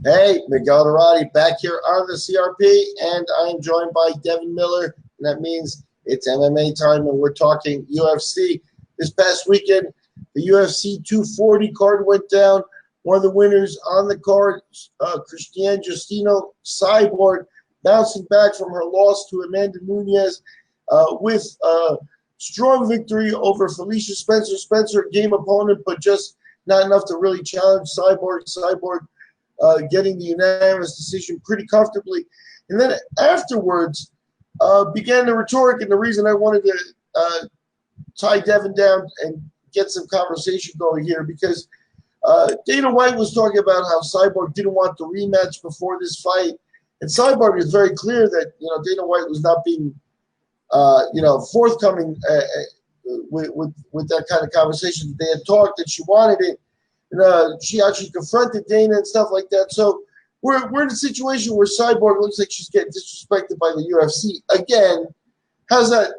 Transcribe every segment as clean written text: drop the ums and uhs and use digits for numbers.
Hey, Miguel Iturrate back here on the CRP, and I am joined by Devin Miller, and that means it's MMA time, and we're talking UFC. This past weekend, the UFC 240 card went down. One of the winners on the card, Cristiane Justino Cyborg, bouncing back from her loss to Amanda Nunes with a strong victory over Felicia Spencer. Spencer, game opponent, but just not enough to really challenge Cyborg. Cyborg getting the unanimous decision pretty comfortably. And then afterwards began the rhetoric, and the reason I wanted to tie Devin down and get some conversation going here, because Dana White was talking about how Cyborg didn't want the rematch before this fight. And Cyborg is very clear that, Dana White was not being, forthcoming with that kind of conversation. They had talked that she wanted it, and she actually confronted Dana and stuff like that. So we're in a situation where Cyborg looks like she's getting disrespected by the UFC again. How's that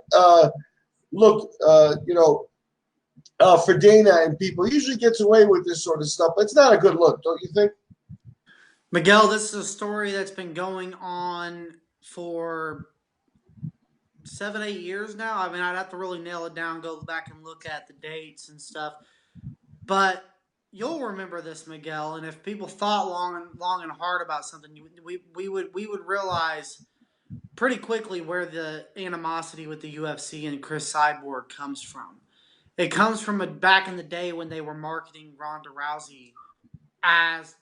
look? For Dana and people, he usually gets away with this sort of stuff, but it's not a good look, don't you think? Miguel, this is a story that's been going on for 7, 8 years now. I mean, I'd have to really nail it down, go back and look at the dates and stuff. But you'll remember this, Miguel. And if people thought long and hard about something, we would realize pretty quickly where the animosity with the UFC and Chris Cyborg comes from. It comes from back in the day when they were marketing Ronda Rousey as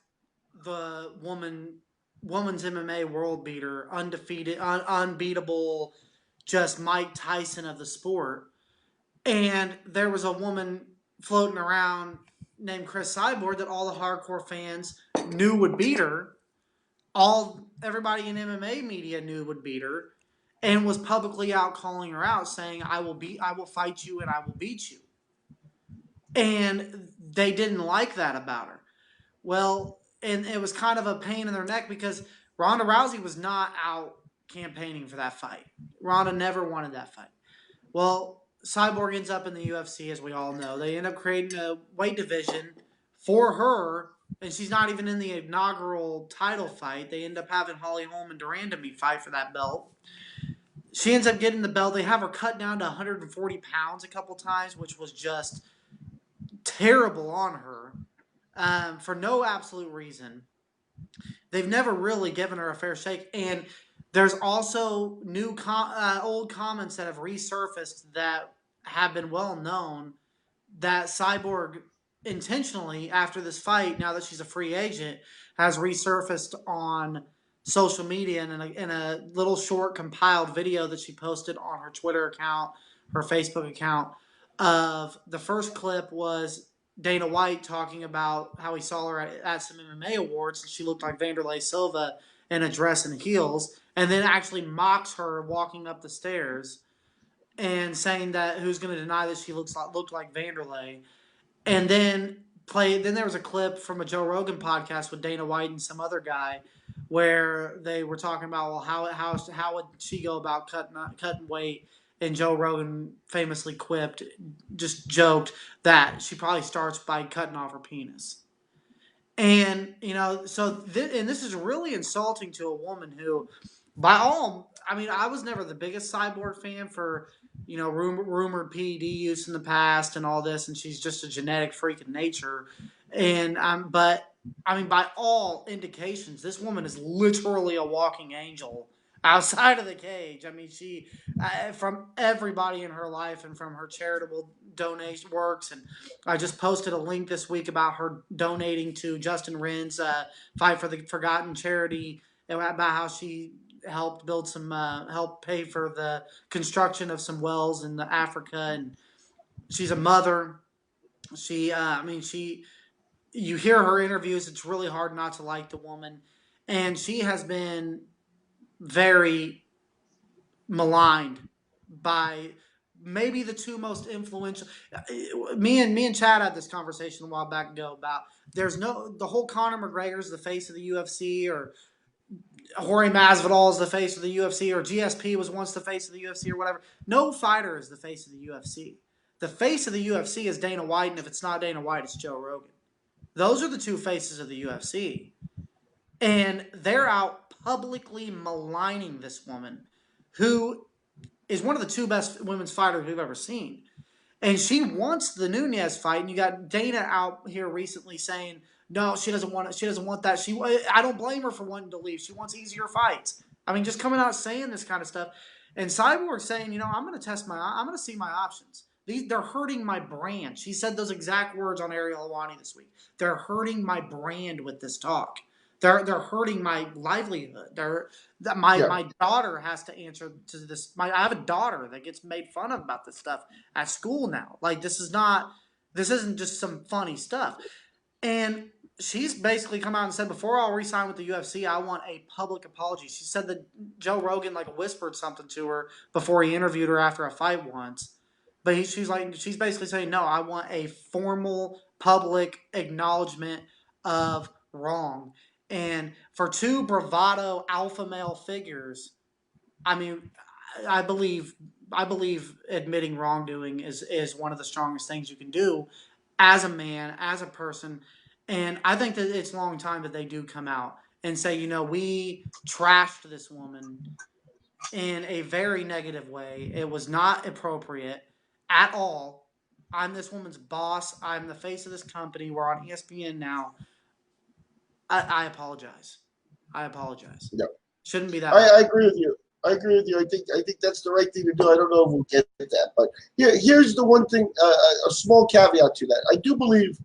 the woman's MMA world beater, undefeated, unbeatable, just Mike Tyson of the sport. And there was a woman floating around named Chris Cyborg that all the hardcore fans knew would beat her. All everybody in MMA media knew would beat her, and was publicly out calling her out, saying, I will fight you, and I will beat you." And they didn't like that about her. Well, and it was kind of a pain in their neck because Ronda Rousey was not out campaigning for that fight. Ronda never wanted that fight. Well, Cyborg ends up in the UFC, as we all know. They end up creating a weight division for her, and she's not even in the inaugural title fight. They end up having Holly Holm and Durandamy fight for that belt. She ends up getting the belt. They have her cut down to 140 pounds a couple times, which was just terrible on her for no absolute reason. They've never really given her a fair shake. And there's also old comments that have resurfaced that have been well known that Cyborg intentionally, after this fight, now that she's a free agent, has resurfaced on social media in a little short compiled video that she posted on her Twitter account, her Facebook account. Of the first clip was Dana White talking about how he saw her at some MMA awards, and she looked like Vanderlei Silva in a dress and heels, and then actually mocks her walking up the stairs and saying that who's going to deny that she looked like Vanderlei. And then there was a clip from a Joe Rogan podcast with Dana White and some other guy where they were talking about, well, how would she go about cutting weight, and Joe Rogan famously just joked that she probably starts by cutting off her penis. And and this is really insulting to a woman who, I mean, I was never the biggest Cyborg fan for rumored PED use in the past and all this, and she's just a genetic freak of nature. And but I mean, by all indications, this woman is literally a walking angel outside of the cage. I mean, she from everybody in her life and from her charitable donation works. And I just posted a link this week about her donating to Justin Ren's Fight for the Forgotten charity, about how she helped help pay for the construction of some wells in Africa. And she's a mother. You hear her interviews, it's really hard not to like the woman. And she has been very maligned by maybe the two most influential. Me and Chad had this conversation a while back ago about the whole Conor McGregor is the face of the UFC, or Jorge Masvidal is the face of the UFC, or GSP was once the face of the UFC, or whatever. No fighter is the face of the UFC. The face of the UFC is Dana White, and if it's not Dana White, it's Joe Rogan. Those are the two faces of the UFC. And they're out publicly maligning this woman, who is one of the two best women's fighters we've ever seen. And she wants the Nunez fight, and you got Dana out here recently saying, no, she doesn't want it. She doesn't want that. I don't blame her for wanting to leave. She wants easier fights. I mean, just coming out saying this kind of stuff. And Cyborg saying, I'm going to see my options. They're hurting my brand. She said those exact words on Ariel Helwani this week. They're hurting my brand with this talk. They're hurting my livelihood. My daughter has to answer to this. I have a daughter that gets made fun of about this stuff at school now. Like, this isn't just some funny stuff. And she's basically come out and said, before I'll resign with the UFC, I want a public apology. She said that Joe Rogan whispered something to her before he interviewed her after a fight once. But she's basically saying, no, I want a formal public acknowledgement of wrong. And for two bravado alpha male figures, I mean, I believe admitting wrongdoing is one of the strongest things you can do as a man, as a person. And I think that it's a long time that they do come out and say, we trashed this woman in a very negative way. It was not appropriate at all. I'm this woman's boss. I'm the face of this company. We're on ESPN now. I apologize. Yep. Shouldn't be that. I agree with you. I think that's the right thing to do. I don't know if we'll get that, but here's the one thing, a small caveat to that. I do believe,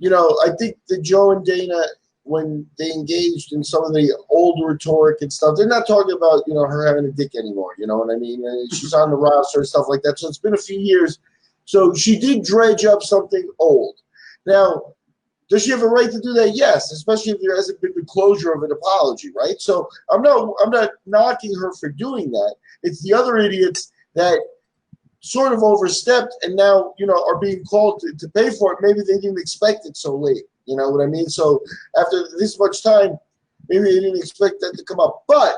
I think that Joe and Dana, when they engaged in some of the old rhetoric and stuff, they're not talking about, her having a dick anymore. You know what I mean? And she's on the roster and stuff like that. So it's been a few years. So she did dredge up something old. Now, does she have a right to do that? Yes, especially if there hasn't been the closure of an apology, right? So I'm not knocking her for doing that. It's the other idiots that sort of overstepped and now, are being called to pay for it. Maybe they didn't expect it so late. You know what I mean? So after this much time, maybe they didn't expect that to come up. But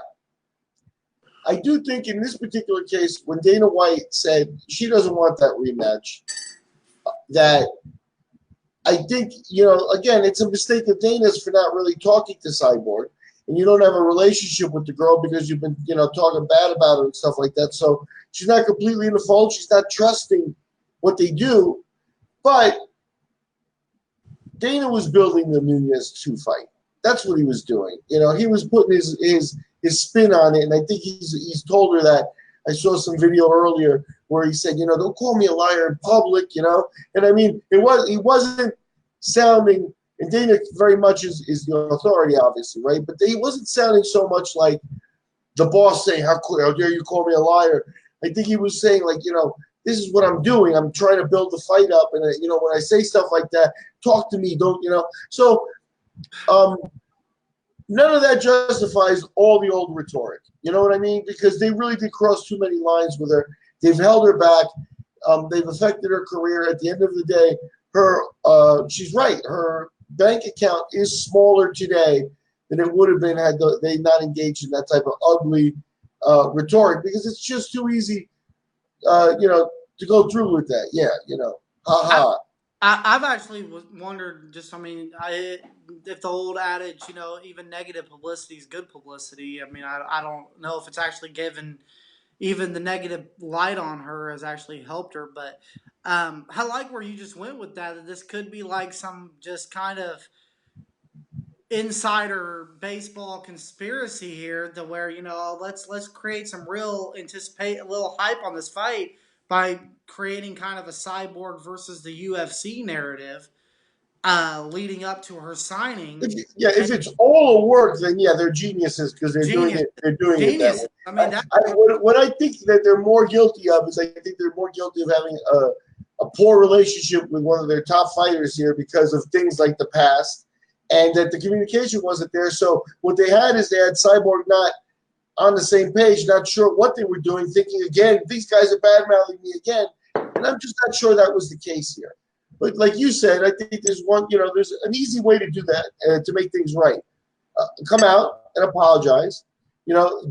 I do think in this particular case, when Dana White said she doesn't want that rematch, that I think, again, it's a mistake of Dana's for not really talking to Cyborg. And you don't have a relationship with the girl because you've been, talking bad about her and stuff like that. So she's not completely in the fold. She's not trusting what they do. But Dana was building the Nunez 2 fight. That's what he was doing. He was putting his spin on it. And I think he's told her that. I saw some video earlier where he said, don't call me a liar in public, And I mean, he wasn't sounding, and Dana very much is the authority, obviously, right? But he wasn't sounding so much like the boss saying, how dare you call me a liar? I think he was saying, this is what I'm doing. I'm trying to build the fight up. And, when I say stuff like that, talk to me, don't. So none of that justifies all the old rhetoric. You know what I mean? Because they really did cross too many lines with her. They've held her back. They've affected her career. At the end of the day, she's right. Her bank account is smaller today than it would have been had they not engaged in that type of ugly rhetoric, because it's just too easy, to go through with that. Yeah, ha. I've actually wondered, if the old adage, even negative publicity is good publicity. I mean, I don't know if it's actually given, even the negative light on her has actually helped her. But I like where you just went with that this could be like some just kind of insider baseball conspiracy here, to where let's create some real a little hype on this fight by creating kind of a Cyborg versus the UFC narrative leading up to her signing. If it's all a work, then they're geniuses, because they're doing it. They're doing it that way. I mean, what I think that they're more guilty of is, I think they're more guilty of having a poor relationship with one of their top fighters here because of things like the past, and that the communication wasn't there. So what they had Cyborg not on the same page, not sure what they were doing, thinking again, these guys are bad-mouthing me again. And I'm just not sure that was the case here. But like you said, I think there's there's an easy way to do that, to make things right. Come out and apologize.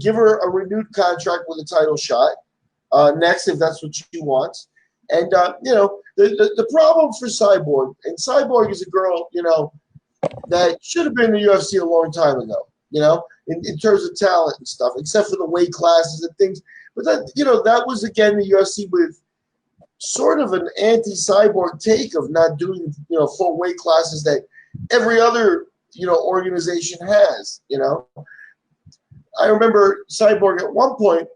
Give her a renewed contract with a title shot next, if that's what she wants. And, the problem for Cyborg, and Cyborg is a girl, that should have been in the UFC a long time ago, in terms of talent and stuff, except for the weight classes and things. But that was, again, the UFC with sort of an anti-Cyborg take of not doing, full weight classes that every other, organization has, I remember Cyborg at one point,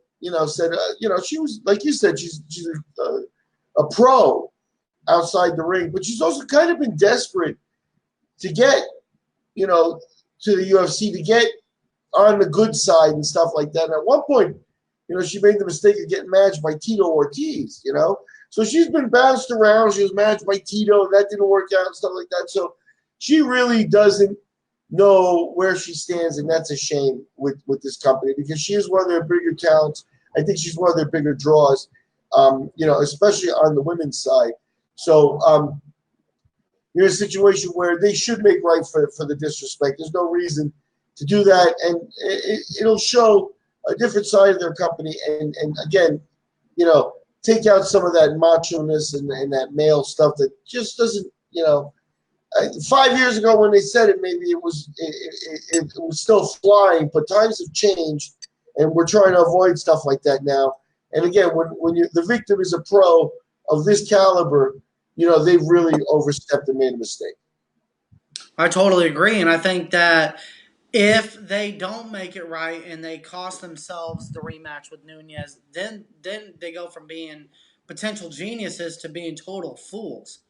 said, she was, like you said, she's a pro outside the ring, but she's also kind of been desperate to get, to the UFC, to get on the good side and stuff like that. And at one point, she made the mistake of getting matched by Tito Ortiz, So she's been bounced around. She was matched by Tito, and that didn't work out and stuff like that. So she really doesn't know where she stands, and that's a shame with this company, because she is one of their bigger talents. I think she's one of their bigger draws, especially on the women's side. So you're in a situation where they should make right for the disrespect. There's no reason to do that, and it'll show a different side of their company. And again, take out some of that macho-ness and that male stuff that just doesn't, 5 years ago when they said it, maybe it was still flying, but times have changed, and we're trying to avoid stuff like that now. And again, when the victim is a pro of this caliber, they've really overstepped and made a mistake. I totally agree, and I think that if they don't make it right and they cost themselves the rematch with Nunez, then they go from being potential geniuses to being total fools,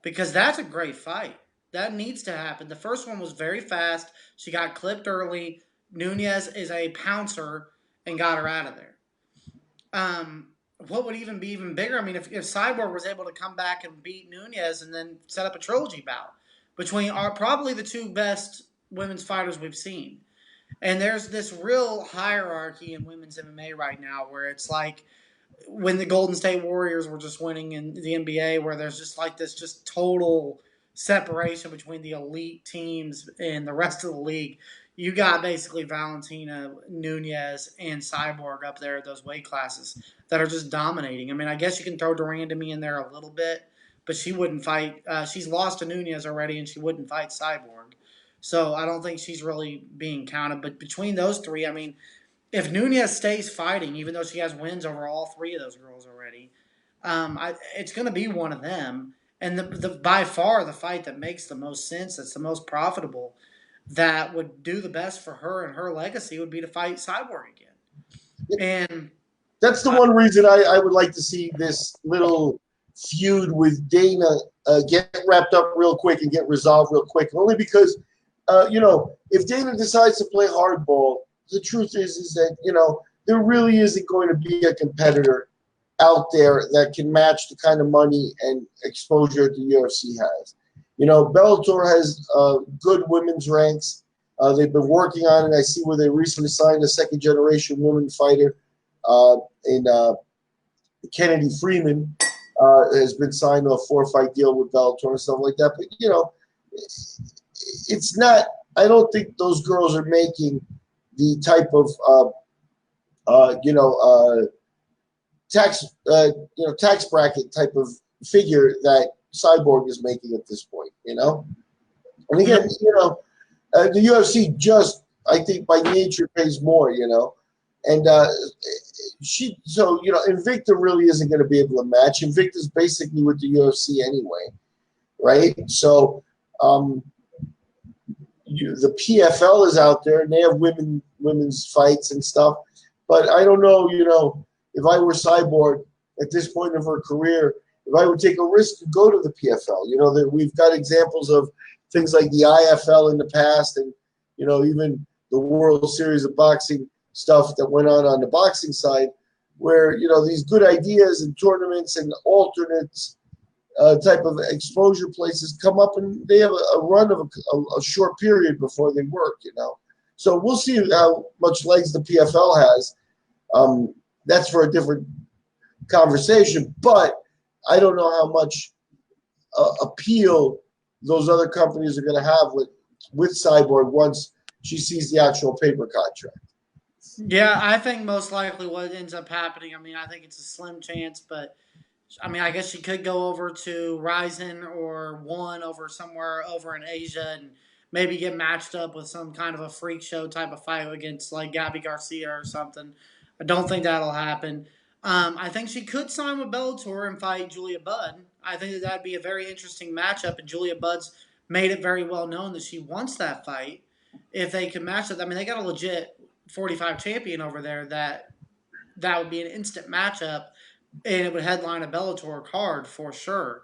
because that's a great fight. That needs to happen. The first one was very fast. She got clipped early. Nunez is a pouncer and got her out of there. What would even be even bigger? I mean, if Cyborg was able to come back and beat Nunez and then set up a trilogy bout between probably the two best women's fighters we've seen. And there's this real hierarchy in women's MMA right now where it's like when the Golden State Warriors were just winning in the NBA, where there's just like this just total separation between the elite teams and the rest of the league. You got basically Valentina, Nunez, and Cyborg up there at those weight classes that are just dominating. I mean, I guess you can throw Durandamy in there a little bit, but she wouldn't fight. She's lost to Nunez already, and she wouldn't fight Cyborg. So I don't think she's really being counted. But between those three, I mean, if Nunez stays fighting, even though she has wins over all three of those girls already, it's going to be one of them. And the by far the fight that makes the most sense, that's the most profitable, that would do the best for her and her legacy would be to fight Cyborg again. And that's the one reason I would like to see this little feud with Dana get wrapped up real quick and get resolved real quick. Only because, if Dana decides to play hardball, the truth is that, there really isn't going to be a competitor out there that can match the kind of money and exposure the UFC has. Bellator has good women's ranks. They've been working on it. I see where they recently signed a second-generation woman fighter in Kennedy Freeman. Has been signed to a 4-fight deal with Bellator and stuff like that. But, it's not – I don't think those girls are making the type of, tax bracket type of figure that Cyborg is making at this point, And again, the UFC just, I think, by nature pays more, And Invicta really isn't going to be able to match. Invicta's basically with the UFC anyway, right? So the PFL is out there, and they have women's fights and stuff. But I don't know, if I were Cyborg at this point of her career, if I would take a risk to go to the PFL. That we've got examples of things like the IFL in the past, and even the World Series of Boxing stuff that went on the boxing side, where these good ideas and tournaments and alternates type of exposure places come up, and they have a run of a short period before they work. So we'll see how much legs the PFL has. That's for a different conversation, but I don't know how much appeal those other companies are going to have with Cyborg once she sees the actual paper contract. Yeah, I think most likely what ends up happening, I mean, I think it's a slim chance, but I mean, I guess she could go over to Ryzen or One over somewhere over in Asia and maybe get matched up with some kind of a freak show type of fight against like Gabby Garcia or something. I don't think that'll happen. I think she could sign with Bellator and fight Julia Budd. I think that that'd be a very interesting matchup, and Julia Budd's made it very well known that she wants that fight. If they could match it, I mean, they got a legit 45 champion over there that would be an instant matchup, and it would headline a Bellator card for sure.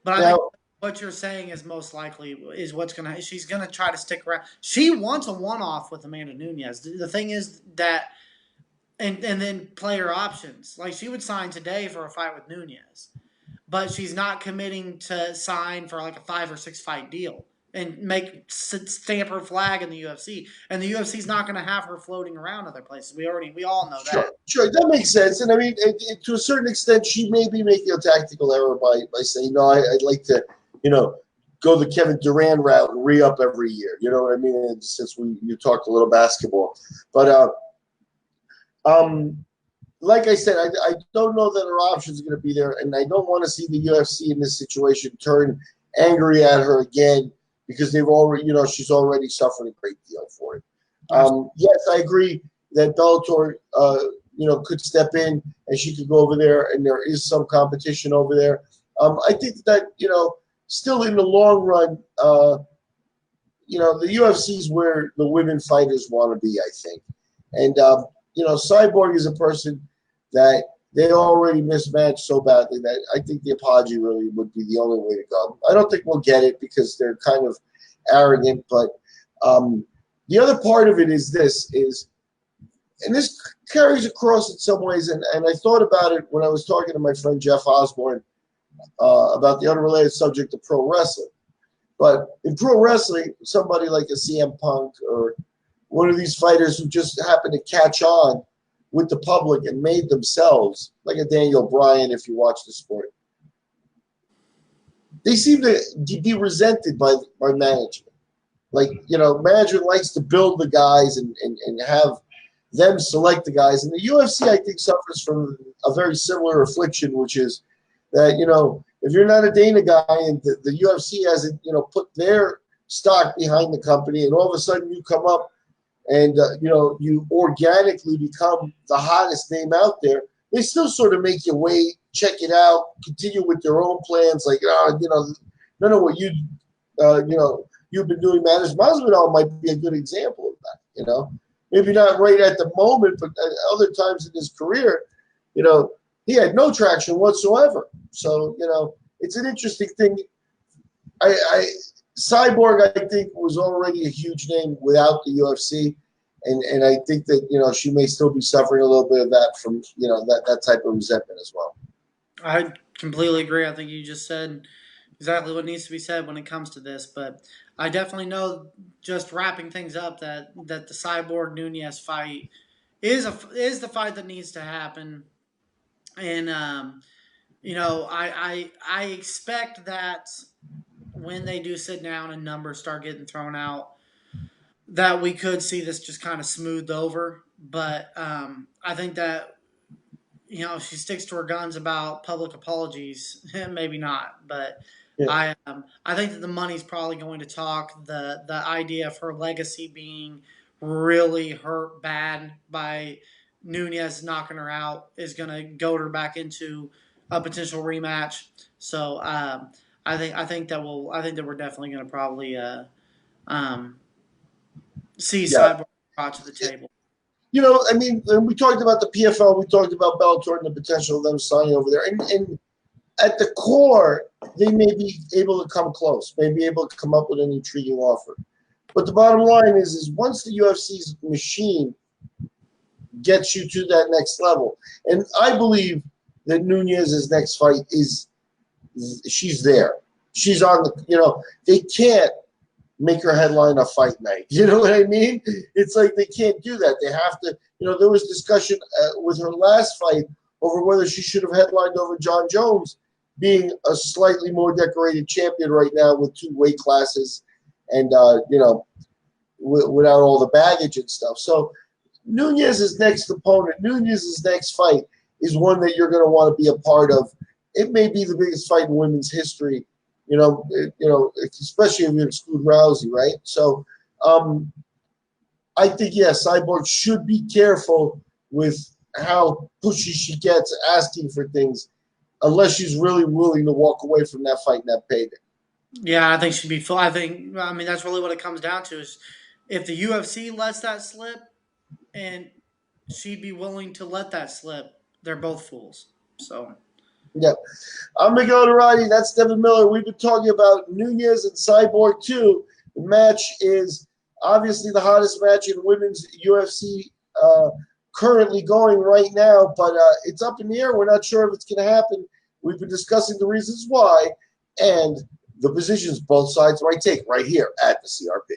But I think Now, what you're saying is most likely is what's gonna. She's gonna try to stick around. She wants a one-off with Amanda Nunes. The thing is that, and then player options. Like she would sign today for a fight with Nunez, but she's not committing to sign for like a 5 or 6 fight deal and stamp her flag in the UFC. And the UFC's not going to have her floating around other places. We all know that. sure, that makes sense. And I mean, to a certain extent, she may be making a tactical error by saying, no, I'd like to, go the Kevin Durant route and re-up every year. You know what I mean? And since you talked a little basketball. But, like I said, I don't know that her options are going to be there, and I don't want to see the UFC in this situation turn angry at her again because they've already, she's already suffered a great deal for it. Yes, I agree that Bellator, could step in and she could go over there, and there is some competition over there. I think that, still in the long run, the UFC is where the women fighters want to be, I think. And, Cyborg is a person that they already mismatched so badly that I think the apology really would be the only way to go. I don't think we'll get it because they're kind of arrogant, but the other part of it is and this carries across in some ways, and I thought about it when I was talking to my friend Jeff Osborne about the unrelated subject of pro wrestling. But in pro wrestling, somebody like a CM Punk or one of these fighters who just happened to catch on with the public and made themselves, like a Daniel Bryan, if you watch the sport, they seem to be resented by management. Like, management likes to build the guys and have them select the guys. And the UFC, I think, suffers from a very similar affliction, which is that, if you're not a Dana guy and the UFC hasn't, put their stock behind the company, and all of a sudden you come up and, you organically become the hottest name out there, they still sort of make you wait, check it out, continue with their own plans. Like, none of what you've been doing matters. Masvidal might be a good example of that, Maybe not right at the moment, but at other times in his career, he had no traction whatsoever. So, it's an interesting thing. Cyborg, I think, was already a huge name without the UFC. And I think that, she may still be suffering a little bit of that from, that type of resentment as well. I completely agree. I think you just said exactly what needs to be said when it comes to this. But I definitely know, just wrapping things up, that the Cyborg Nunez fight is the fight that needs to happen. And I expect that when they do sit down and numbers start getting thrown out, that we could see this just kind of smoothed over. But I think that, if she sticks to her guns about public apologies, maybe not. But yeah. I think that the money's probably going to talk. The idea of her legacy being really hurt bad by Nunez knocking her out is going to goad her back into a potential rematch. So I think that we're definitely going to probably see Cyborg brought to the table. I mean, we talked about the PFL, we talked about Bellator and the potential of them signing over there. And at the core, they may be able to come close, may be able to come up with an intriguing offer. But the bottom line is once the UFC's machine gets you to that next level, and I believe that Nunez's next fight she's there. She's on the, they can't make her headline a fight night. You know what I mean? It's like they can't do that. They have to, there was discussion with her last fight over whether she should have headlined over John Jones, being a slightly more decorated champion right now with 2 weight classes and, without all the baggage and stuff. So Nunez's next opponent, Nunez's next fight is one that you're going to want to be a part of. It may be the biggest fight in women's history, Especially if you exclude Rousey, right? So I think, Cyborg should be careful with how pushy she gets asking for things unless she's really willing to walk away from that fight and that payday. Yeah, I think she'd be full. I mean, that's really what it comes down to is if the UFC lets that slip and she'd be willing to let that slip, they're both fools. So, Yeah. I'm Miguel Iturrate. That's Devin Miller. We've been talking about Nunez and Cyborg 2. The match is obviously the hottest match in women's UFC currently going right now, but it's up in the air. We're not sure if it's going to happen. We've been discussing the reasons why and the positions both sides might take right here at the CRP.